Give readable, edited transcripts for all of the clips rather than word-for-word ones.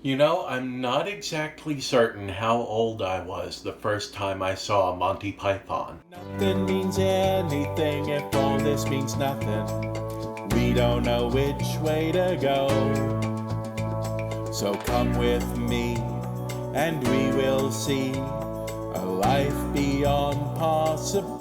You know, I'm not exactly certain how old I was the first time I saw Monty Python. Nothing means anything if all this means nothing. We don't know which way to go. So come with me and we will see a life beyond possibilities.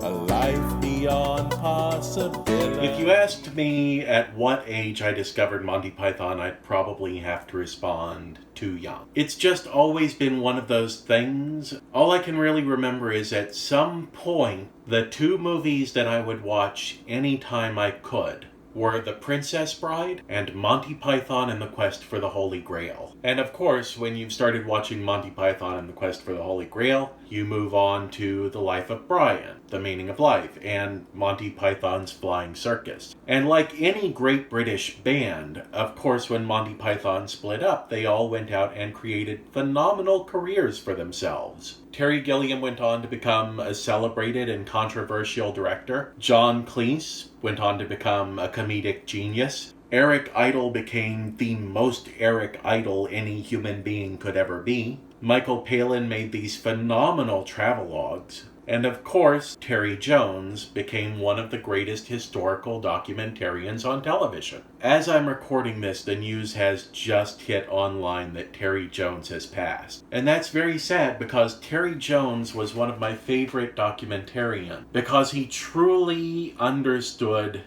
A life beyond possibilities. If you asked me at what age I discovered Monty Python, I'd probably have to respond too young. It's just always been one of those things. All I can really remember is at some point, the two movies that I would watch anytime I could were The Princess Bride and Monty Python and the Quest for the Holy Grail. And of course, when you've started watching Monty Python and the Quest for the Holy Grail, you move on to The Life of Brian, The Meaning of Life, and Monty Python's Flying Circus. And like any great British band, of course, when Monty Python split up, they all went out and created phenomenal careers for themselves. Terry Gilliam went on to become a celebrated and controversial director. John Cleese went on to become a comedic genius. Eric Idle became the most Eric Idle any human being could ever be. Michael Palin made these phenomenal travelogues. And of course, Terry Jones became one of the greatest historical documentarians on television. As I'm recording this, the news has just hit online that Terry Jones has passed. And that's very sad because Terry Jones was one of my favorite documentarians because he truly understood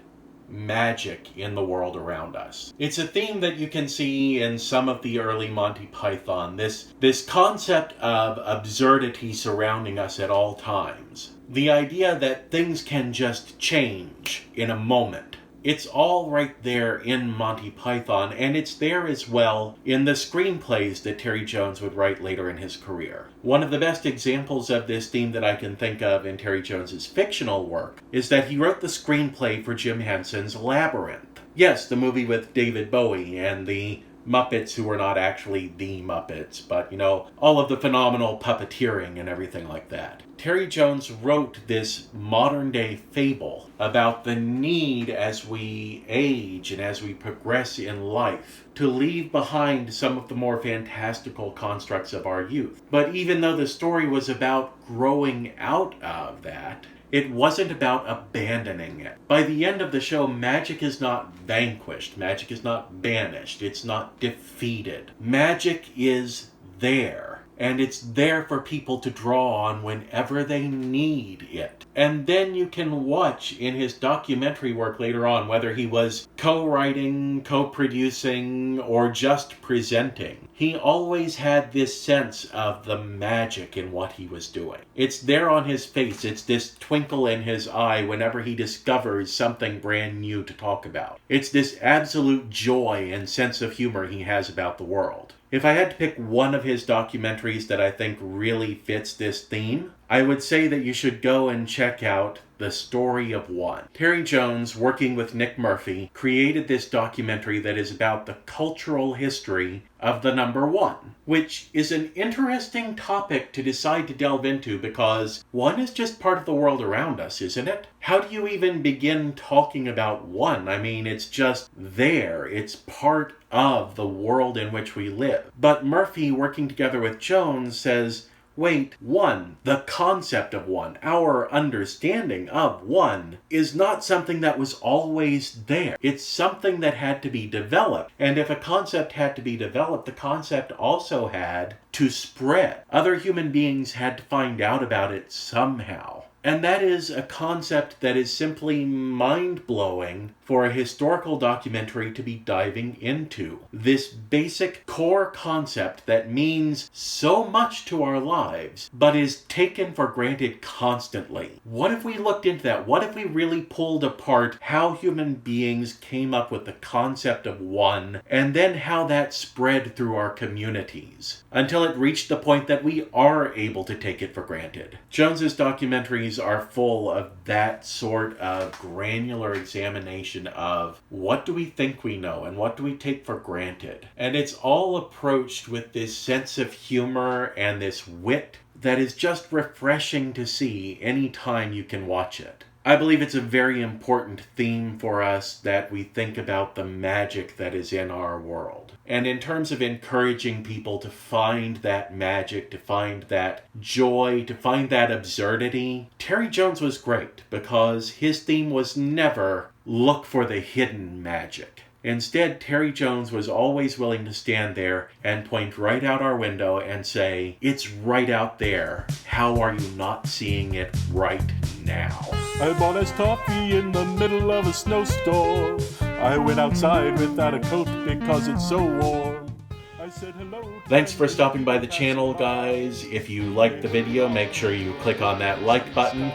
magic in the world around us. It's a theme that you can see in some of the early Monty Python, this concept of absurdity surrounding us at all times. The idea that things can just change in a moment. It's all right there in Monty Python, and it's there as well in the screenplays that Terry Jones would write later in his career. One of the best examples of this theme that I can think of in Terry Jones's fictional work is that he wrote the screenplay for Jim Henson's Labyrinth. Yes, the movie with David Bowie and the Muppets who were not actually the Muppets, but, all of the phenomenal puppeteering and everything like that. Terry Jones wrote this modern-day fable about the need as we age and as we progress in life to leave behind some of the more fantastical constructs of our youth. But even though the story was about growing out of that, it wasn't about abandoning it. By the end of the show, magic is not vanquished. Magic is not banished. It's not defeated. Magic is there. And it's there for people to draw on whenever they need it. And then you can watch in his documentary work later on, whether he was co-writing, co-producing, or just presenting, he always had this sense of the magic in what he was doing. It's there on his face. It's this twinkle in his eye whenever he discovers something brand new to talk about. It's this absolute joy and sense of humor he has about the world. If I had to pick one of his documentaries that I think really fits this theme, I would say that you should go and check out The Story of One. Terry Jones, working with Nick Murphy, created this documentary that is about the cultural history of the number one, which is an interesting topic to decide to delve into because one is just part of the world around us, isn't it? How do you even begin talking about one? I mean, it's just there. It's part of the world in which we live. But Murphy, working together with Jones, says, wait, one, the concept of one, our understanding of one, is not something that was always there. It's something that had to be developed. And if a concept had to be developed, the concept also had to spread. Other human beings had to find out about it somehow. And that is a concept that is simply mind-blowing for a historical documentary to be diving into. This basic core concept that means so much to our lives, but is taken for granted constantly. What if we looked into that? What if we really pulled apart how human beings came up with the concept of one, and then how that spread through our communities, until it reached the point that we are able to take it for granted? Jones's documentaries are full of that sort of granular examination of what do we think we know and what do we take for granted. And it's all approached with this sense of humor and this wit that is just refreshing to see anytime you can watch it. I believe it's a very important theme for us that we think about the magic that is in our world. And in terms of encouraging people to find that magic, to find that joy, to find that absurdity, Terry Jones was great because his theme was never look for the hidden magic. Instead, Terry Jones was always willing to stand there and point right out our window and say, it's right out there. How are you not seeing it right now? I bought us coffee in the middle of a snowstorm. I went outside without a coat because it's so warm. I said hello. Thanks for stopping by the channel, guys. If you liked the video, make sure you click on that like button.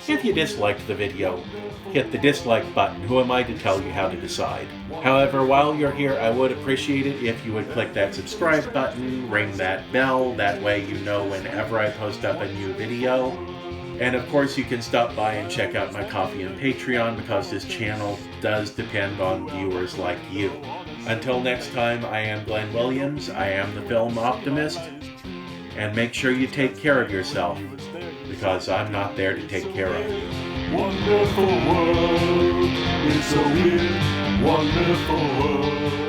If you disliked the video, hit the dislike button. Who am I to tell you how to decide? However, while you're here, I would appreciate it if you would click that subscribe button, ring that bell. That way you know whenever I post up a new video. And of course, you can stop by and check out my Ko-fi and Patreon because this channel does depend on viewers like you. Until next time, I am Glenn Williams. I am the Film Optimist. And make sure you take care of yourself because I'm not there to take care of you. Wonderful world, it's a weird, wonderful world.